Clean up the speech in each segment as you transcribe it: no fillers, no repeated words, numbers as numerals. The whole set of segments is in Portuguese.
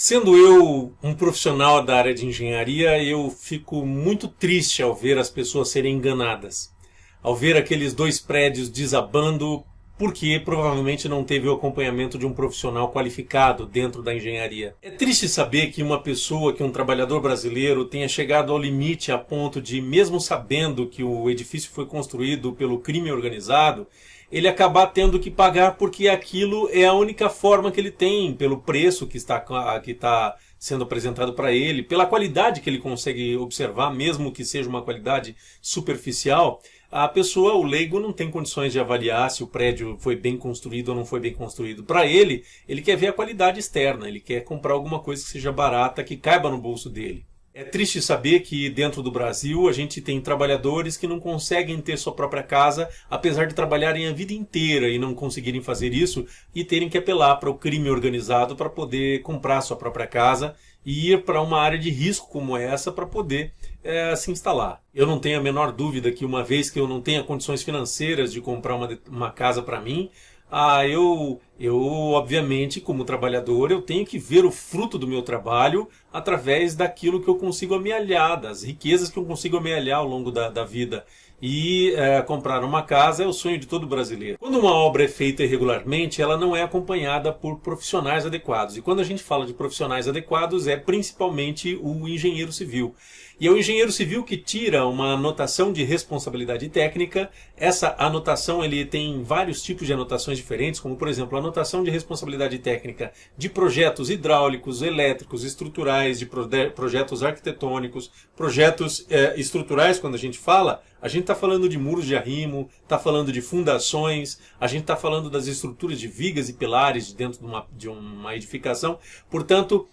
Sendo eu um profissional da área de engenharia, eu fico muito triste ao ver as pessoas serem enganadas. Ao ver aqueles dois prédios desabando, porque provavelmente não teve o acompanhamento de um profissional qualificado dentro da engenharia. É triste saber que uma pessoa, que um trabalhador brasileiro, tenha chegado ao limite a ponto de, mesmo sabendo que o edifício foi construído pelo crime organizado, ele acabar tendo que pagar porque aquilo é a única forma que ele tem, pelo preço que está sendo apresentado para ele, pela qualidade que ele consegue observar, mesmo que seja uma qualidade superficial. A pessoa, o leigo, não tem condições de avaliar se o prédio foi bem construído ou não foi bem construído. Para ele, ele quer ver a qualidade externa, ele quer comprar alguma coisa que seja barata, que caiba no bolso dele. É triste saber que dentro do Brasil a gente tem trabalhadores que não conseguem ter sua própria casa, apesar de trabalharem a vida inteira e não conseguirem fazer isso e terem que apelar para o crime organizado para poder comprar sua própria casa e ir para uma área de risco como essa para poder se instalar. Eu não tenho a menor dúvida que uma vez que eu não tenha condições financeiras de comprar uma casa para mim, eu obviamente, como trabalhador, eu tenho que ver o fruto do meu trabalho através daquilo que eu consigo amealhar, das riquezas que eu consigo amealhar ao longo da vida. E comprar uma casa é o sonho de todo brasileiro. Quando uma obra é feita irregularmente, ela não é acompanhada por profissionais adequados. E quando a gente fala de profissionais adequados, é principalmente o engenheiro civil. E é o engenheiro civil que tira uma anotação de responsabilidade técnica. Essa anotação ele tem vários tipos de anotações diferentes, como por exemplo a anotação de responsabilidade técnica de projetos hidráulicos, elétricos, estruturais, de projetos arquitetônicos, projetos estruturais. Quando a gente está falando de muros de arrimo, está falando de fundações, a gente está falando das estruturas de vigas e pilares dentro de uma edificação. Portanto,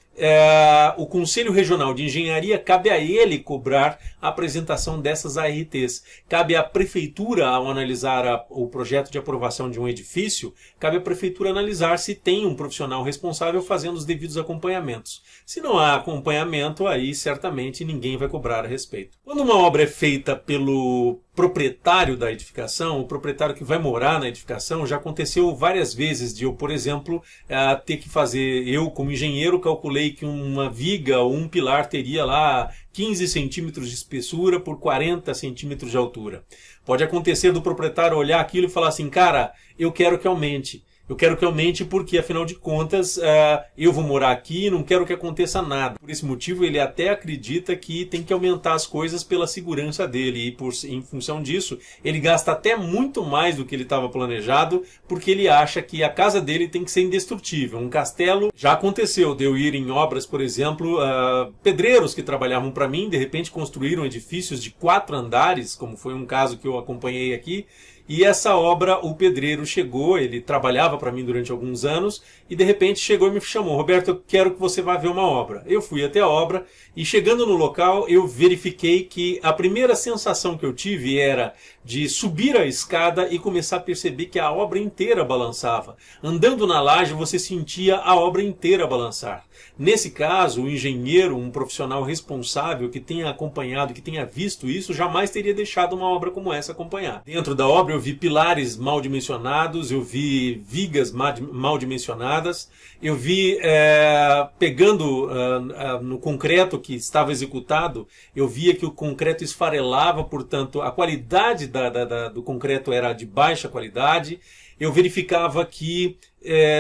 o Conselho Regional de Engenharia, cabe a ele cobrar a apresentação dessas ARTs. Cabe à Prefeitura, ao analisar o projeto de aprovação de um edifício, cabe à Prefeitura analisar se tem um profissional responsável fazendo os devidos acompanhamentos. Se não há acompanhamento, aí certamente ninguém vai cobrar a respeito. Quando uma obra é feita pelo proprietário da edificação, o proprietário que vai morar na edificação, já aconteceu várias vezes de eu, por exemplo, ter que fazer, eu como engenheiro calculei que uma viga ou um pilar teria lá 15 centímetros de espessura por 40 centímetros de altura. Pode acontecer do proprietário olhar aquilo e falar assim, cara, eu quero que aumente. Eu quero que aumente porque, afinal de contas, eu vou morar aqui e não quero que aconteça nada. Por esse motivo, ele até acredita que tem que aumentar as coisas pela segurança dele. E em função disso, ele gasta até muito mais do que ele estava planejado, porque ele acha que a casa dele tem que ser indestrutível. Um castelo já aconteceu de eu ir em obras, por exemplo, pedreiros que trabalhavam para mim, de repente construíram edifícios de 4 andares, como foi um caso que eu acompanhei aqui. E essa obra, o pedreiro chegou, ele trabalhava para mim durante alguns anos, e de repente chegou e me chamou, Roberto, eu quero que você vá ver uma obra. Eu fui até a obra, e chegando no local, eu verifiquei que a primeira sensação que eu tive era de subir a escada e começar a perceber que a obra inteira balançava. Andando na laje, você sentia a obra inteira balançar. Nesse caso, o engenheiro, um profissional responsável que tenha acompanhado, que tenha visto isso, jamais teria deixado uma obra como essa acompanhar. Dentro da obra eu vi pilares mal dimensionados, eu vi vigas mal dimensionadas, eu vi pegando no concreto que estava executado, eu via que o concreto esfarelava, portanto a qualidade do concreto era de baixa qualidade. Eu verificava que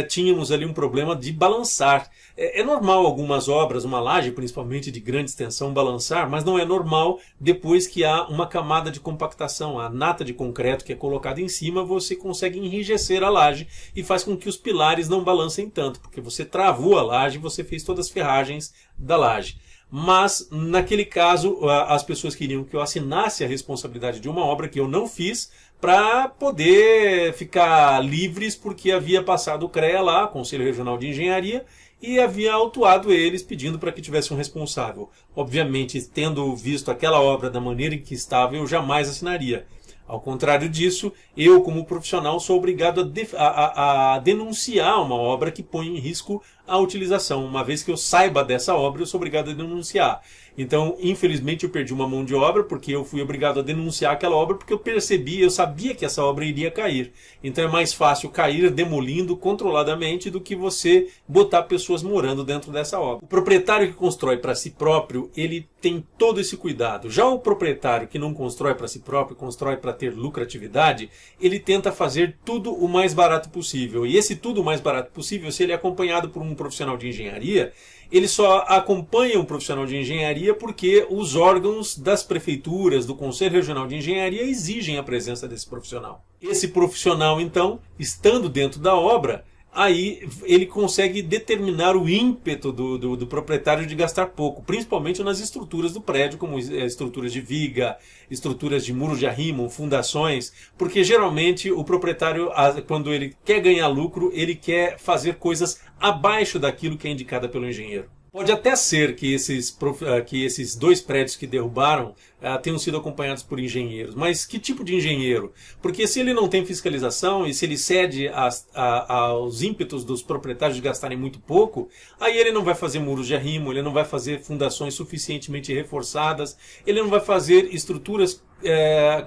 tínhamos ali um problema de balançar. É normal algumas obras, uma laje principalmente de grande extensão, balançar, mas não é normal depois que há uma camada de compactação. A nata de concreto que é colocada em cima, você consegue enrijecer a laje e faz com que os pilares não balancem tanto, porque você travou a laje e você fez todas as ferragens da laje. Mas, naquele caso, as pessoas queriam que eu assinasse a responsabilidade de uma obra que eu não fiz, para poder ficar livres, porque havia passado o CREA lá, Conselho Regional de Engenharia, e havia autuado eles pedindo para que tivesse um responsável. Obviamente, tendo visto aquela obra da maneira em que estava, eu jamais assinaria. Ao contrário disso, eu como profissional sou obrigado a denunciar uma obra que põe em risco a utilização. Uma vez que eu saiba dessa obra, eu sou obrigado a denunciar. Então, infelizmente, eu perdi uma mão de obra porque eu fui obrigado a denunciar aquela obra porque eu sabia que essa obra iria cair. Então é mais fácil cair demolindo controladamente do que você botar pessoas morando dentro dessa obra. O proprietário que constrói para si próprio, ele tem todo esse cuidado. Já o proprietário que não constrói para si próprio, constrói para ter lucratividade, ele tenta fazer tudo o mais barato possível. E esse tudo o mais barato possível, se ele é acompanhado por um profissional de engenharia, ele só acompanha um profissional de engenharia porque os órgãos das prefeituras, do Conselho Regional de Engenharia, exigem a presença desse profissional. Esse profissional, então, estando dentro da obra, aí ele consegue determinar o ímpeto do proprietário de gastar pouco, principalmente nas estruturas do prédio, como estruturas de viga, estruturas de muros de arrimo, fundações, porque geralmente o proprietário, quando ele quer ganhar lucro, ele quer fazer coisas abaixo daquilo que é indicado pelo engenheiro. Pode até ser que esses 2 prédios que derrubaram tenham sido acompanhados por engenheiros. Mas que tipo de engenheiro? Porque se ele não tem fiscalização e se ele cede aos ímpetos dos proprietários de gastarem muito pouco, aí ele não vai fazer muros de arrimo, ele não vai fazer fundações suficientemente reforçadas, ele não vai fazer estruturas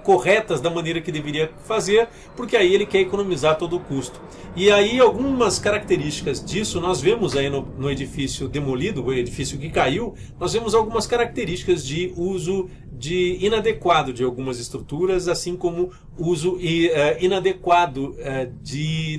corretas da maneira que deveria fazer, porque aí ele quer economizar todo o custo. E aí algumas características disso nós vemos aí no edifício demolido, o edifício que caiu, nós vemos algumas características de uso inadequado de algumas estruturas, assim como uso inadequado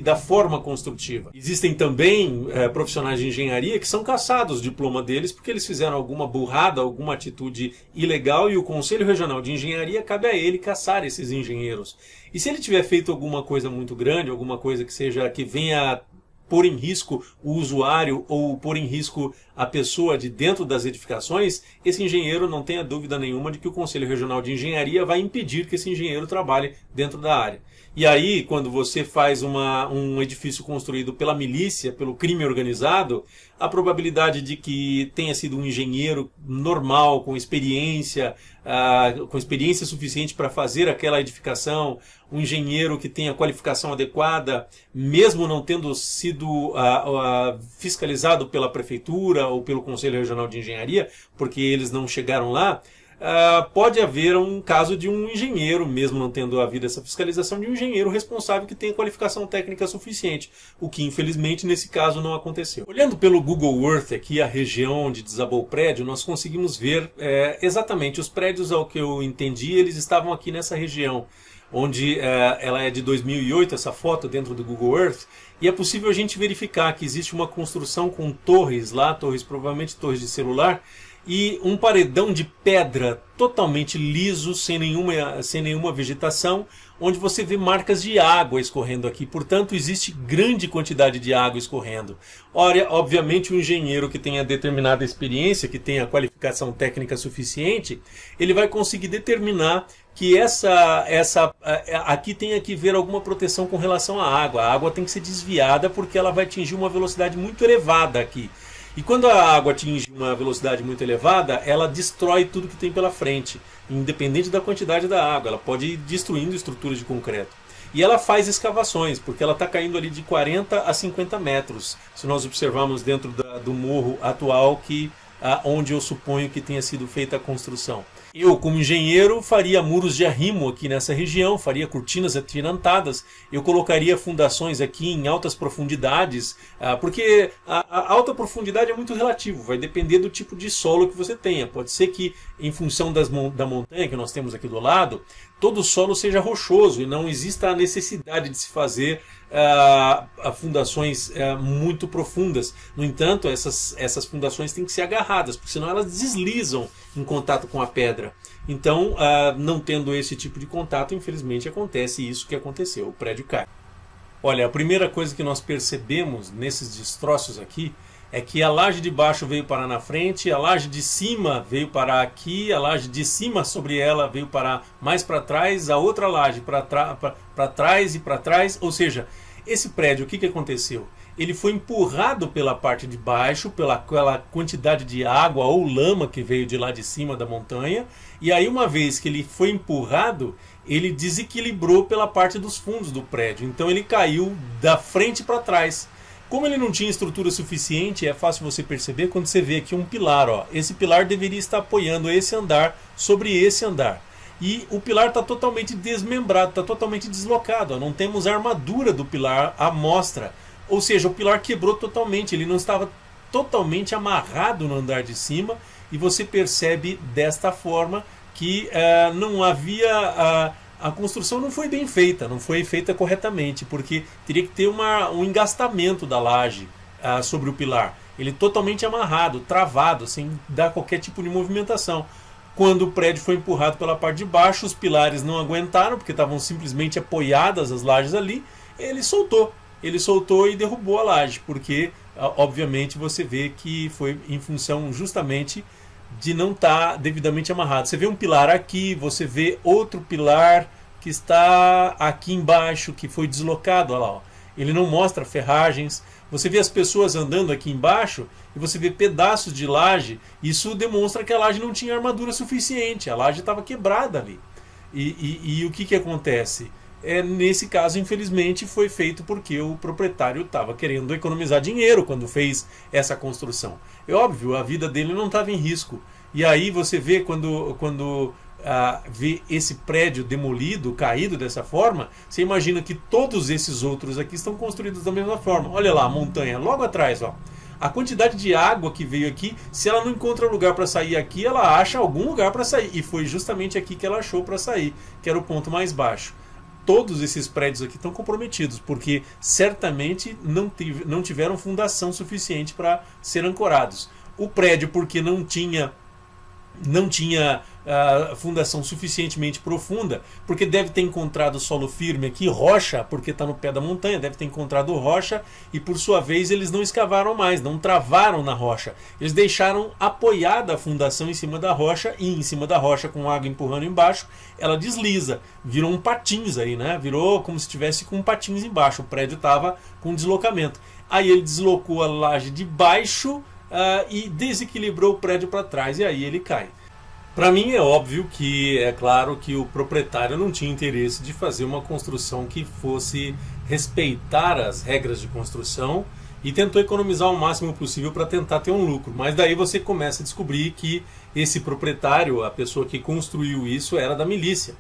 da forma construtiva. Existem também profissionais de engenharia que são cassados o diploma deles porque eles fizeram alguma burrada, alguma atitude ilegal, e o Conselho Regional de Engenharia cabe a ele caçar esses engenheiros. E se ele tiver feito alguma coisa muito grande, alguma coisa que venha pôr em risco o usuário ou pôr em risco a pessoa de dentro das edificações, esse engenheiro não tenha dúvida nenhuma de que o Conselho Regional de Engenharia vai impedir que esse engenheiro trabalhe dentro da área. E aí, quando você faz um edifício construído pela milícia, pelo crime organizado, a probabilidade de que tenha sido um engenheiro normal, com experiência suficiente para fazer aquela edificação, um engenheiro que tenha qualificação adequada, mesmo não tendo sido fiscalizado pela prefeitura ou pelo Conselho Regional de Engenharia, porque eles não chegaram lá, pode haver um caso de um engenheiro, mesmo não tendo havido essa fiscalização, de um engenheiro responsável que tenha qualificação técnica suficiente, o que infelizmente nesse caso não aconteceu. Olhando pelo Google Earth aqui a região onde desabou o prédio, nós conseguimos ver exatamente os prédios, ao que eu entendi, eles estavam aqui nessa região, onde ela é de 2008, essa foto dentro do Google Earth, e é possível a gente verificar que existe uma construção com torres lá, provavelmente torres de celular, e um paredão de pedra totalmente liso, sem nenhuma vegetação, onde você vê marcas de água escorrendo aqui. Portanto, existe grande quantidade de água escorrendo. Ora, obviamente, o engenheiro que tenha determinada experiência, que tenha qualificação técnica suficiente, ele vai conseguir determinar que aqui tem que ver alguma proteção com relação à água. A água tem que ser desviada porque ela vai atingir uma velocidade muito elevada aqui. E quando a água atinge uma velocidade muito elevada, ela destrói tudo que tem pela frente, independente da quantidade da água. Ela pode ir destruindo estruturas de concreto. E ela faz escavações, porque ela está caindo ali de 40 a 50 metros, se nós observarmos dentro do morro atual, onde eu suponho que tenha sido feita a construção. Eu, como engenheiro, faria muros de arrimo aqui nessa região, faria cortinas atirantadas, eu colocaria fundações aqui em altas profundidades, porque a alta profundidade é muito relativo, vai depender do tipo de solo que você tenha. Pode ser que, em função da montanha que nós temos aqui do lado, todo o solo seja rochoso e não exista a necessidade de se fazer fundações muito profundas. No entanto, essas fundações têm que ser agarradas, porque senão elas deslizam em contato com a pedra. Então, não tendo esse tipo de contato, infelizmente acontece isso que aconteceu, o prédio cai. Olha, a primeira coisa que nós percebemos nesses destroços aqui é que a laje de baixo veio parar na frente, a laje de cima veio parar aqui, a laje de cima sobre ela veio parar mais para trás, a outra laje para trás e para trás. Ou seja, esse prédio, o que aconteceu? Ele foi empurrado pela parte de baixo, pela quantidade de água ou lama que veio de lá de cima da montanha, e aí uma vez que ele foi empurrado, ele desequilibrou pela parte dos fundos do prédio. Então ele caiu da frente para trás. Como ele não tinha estrutura suficiente, é fácil você perceber quando você vê aqui um pilar. Ó. Esse pilar deveria estar apoiando esse andar sobre esse andar. E o pilar está totalmente desmembrado, está totalmente deslocado. Ó. Não temos a armadura do pilar à mostra. Ou seja, o pilar quebrou totalmente, ele não estava totalmente amarrado no andar de cima. E você percebe desta forma que não havia... A construção não foi bem feita, não foi feita corretamente, porque teria que ter um engastamento da laje sobre o pilar. Ele totalmente amarrado, travado, sem dar qualquer tipo de movimentação. Quando o prédio foi empurrado pela parte de baixo, os pilares não aguentaram, porque estavam simplesmente apoiadas as lajes ali, ele soltou. Ele soltou e derrubou a laje, porque, obviamente, você vê que foi em função justamente de não estar devidamente amarrado. Você vê um pilar aqui, você vê outro pilar que está aqui embaixo, que foi deslocado, olha lá, ó. Ele não mostra ferragens. Você vê as pessoas andando aqui embaixo e você vê pedaços de laje. Isso demonstra que a laje não tinha armadura suficiente, a laje estava quebrada ali. E o que acontece? Nesse caso, infelizmente, foi feito porque o proprietário estava querendo economizar dinheiro quando fez essa construção. É óbvio, a vida dele não estava em risco. E aí você vê quando vê esse prédio demolido, caído dessa forma, você imagina que todos esses outros aqui estão construídos da mesma forma. Olha lá a montanha, logo atrás, ó. A quantidade de água que veio aqui, se ela não encontra lugar para sair aqui, ela acha algum lugar para sair. E foi justamente aqui que ela achou para sair, que era o ponto mais baixo. Todos esses prédios aqui estão comprometidos, porque certamente não tiveram fundação suficiente para ser ancorados. O prédio, porque não tinha fundação suficientemente profunda, porque deve ter encontrado solo firme aqui, rocha, porque está no pé da montanha, deve ter encontrado rocha, e por sua vez eles não escavaram mais, não travaram na rocha. Eles deixaram apoiada a fundação em cima da rocha, e em cima da rocha, com água empurrando embaixo, ela desliza, virou um patins aí, né? Virou como se estivesse com patins embaixo, o prédio estava com deslocamento. Aí ele deslocou a laje de baixo e desequilibrou o prédio para trás, e aí ele cai. Para mim é óbvio que, é claro que o proprietário não tinha interesse de fazer uma construção que fosse respeitar as regras de construção e tentou economizar o máximo possível para tentar ter um lucro. Mas daí você começa a descobrir que esse proprietário, a pessoa que construiu isso, era da milícia.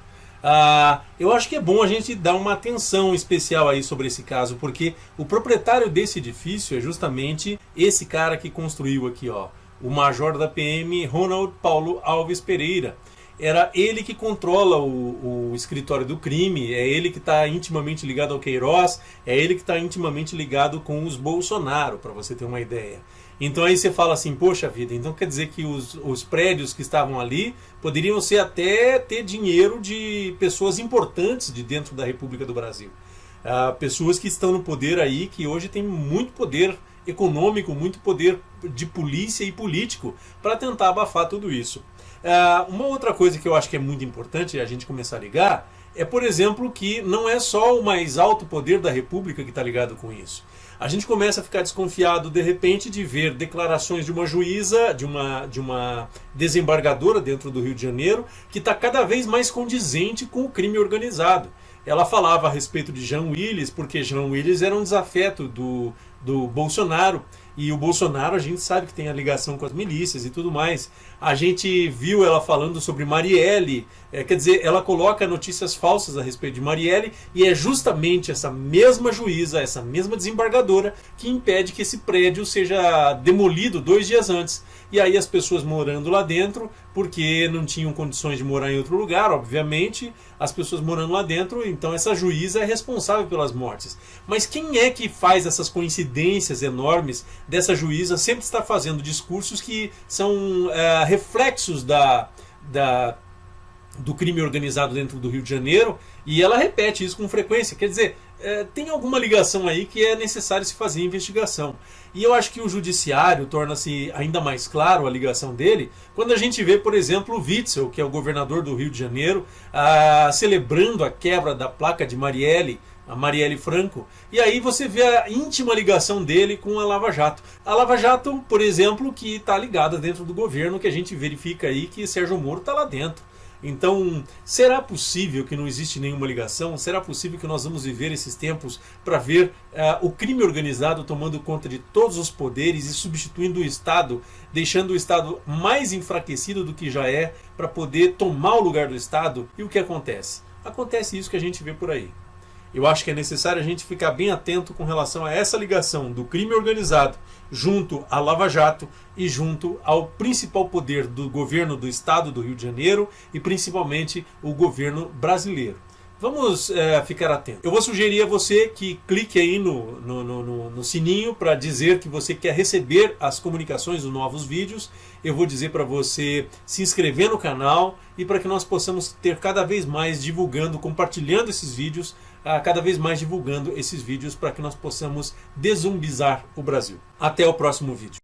Eu acho que é bom a gente dar uma atenção especial aí sobre esse caso, porque o proprietário desse edifício é justamente esse cara que construiu aqui, ó. O major da PM, Ronald Paulo Alves Pereira. Era ele que controla o escritório do crime, é ele que está intimamente ligado ao Queiroz, é ele que está intimamente ligado com os Bolsonaro, para você ter uma ideia. Então aí você fala assim, poxa vida, então quer dizer que os prédios que estavam ali poderiam ser até ter dinheiro de pessoas importantes de dentro da República do Brasil. Pessoas que estão no poder aí, que hoje tem muito poder econômico, muito poder de polícia e político para tentar abafar tudo isso. Uma outra coisa que eu acho que é muito importante a gente começar a ligar é, por exemplo, que não é só o mais alto poder da República que está ligado com isso. A gente começa a ficar desconfiado, de repente, de ver declarações de uma juíza, de uma desembargadora dentro do Rio de Janeiro, que está cada vez mais condizente com o crime organizado. Ela falava a respeito de Jean Willis, porque Jean Willis era um desafeto do Bolsonaro, e o Bolsonaro a gente sabe que tem a ligação com as milícias e tudo mais. A gente viu ela falando sobre Marielle, quer dizer, ela coloca notícias falsas a respeito de Marielle, e é justamente essa mesma juíza, essa mesma desembargadora, que impede que esse prédio seja demolido 2 dias antes. E aí as pessoas morando lá dentro, porque não tinham condições de morar em outro lugar, obviamente, as pessoas morando lá dentro, então essa juíza é responsável pelas mortes. Mas quem é que faz essas coincidências enormes dessa juíza sempre estar fazendo discursos que são reflexos do crime organizado dentro do Rio de Janeiro, e ela repete isso com frequência? Quer dizer, tem alguma ligação aí que é necessário se fazer investigação. E eu acho que o judiciário torna-se ainda mais claro a ligação dele quando a gente vê, por exemplo, o Witzel, que é o governador do Rio de Janeiro, celebrando a quebra da placa de Marielle, a Marielle Franco, e aí você vê a íntima ligação dele com a Lava Jato. A Lava Jato, por exemplo, que está ligada dentro do governo, que a gente verifica aí que Sérgio Moro está lá dentro. Então, será possível que não existe nenhuma ligação? Será possível que nós vamos viver esses tempos para ver o crime organizado tomando conta de todos os poderes e substituindo o Estado, deixando o Estado mais enfraquecido do que já é, para poder tomar o lugar do Estado? E o que acontece? Acontece isso que a gente vê por aí. Eu acho que é necessário a gente ficar bem atento com relação a essa ligação do crime organizado junto à Lava Jato e junto ao principal poder do governo do Estado do Rio de Janeiro e principalmente o governo brasileiro. Vamos ficar atento. Eu vou sugerir a você que clique aí no sininho para dizer que você quer receber as comunicações dos novos vídeos. Eu vou dizer para você se inscrever no canal e para que nós possamos ter cada vez mais divulgando, compartilhando esses vídeos, cada vez mais divulgando esses vídeos para que nós possamos dezumbizar o Brasil. Até o próximo vídeo.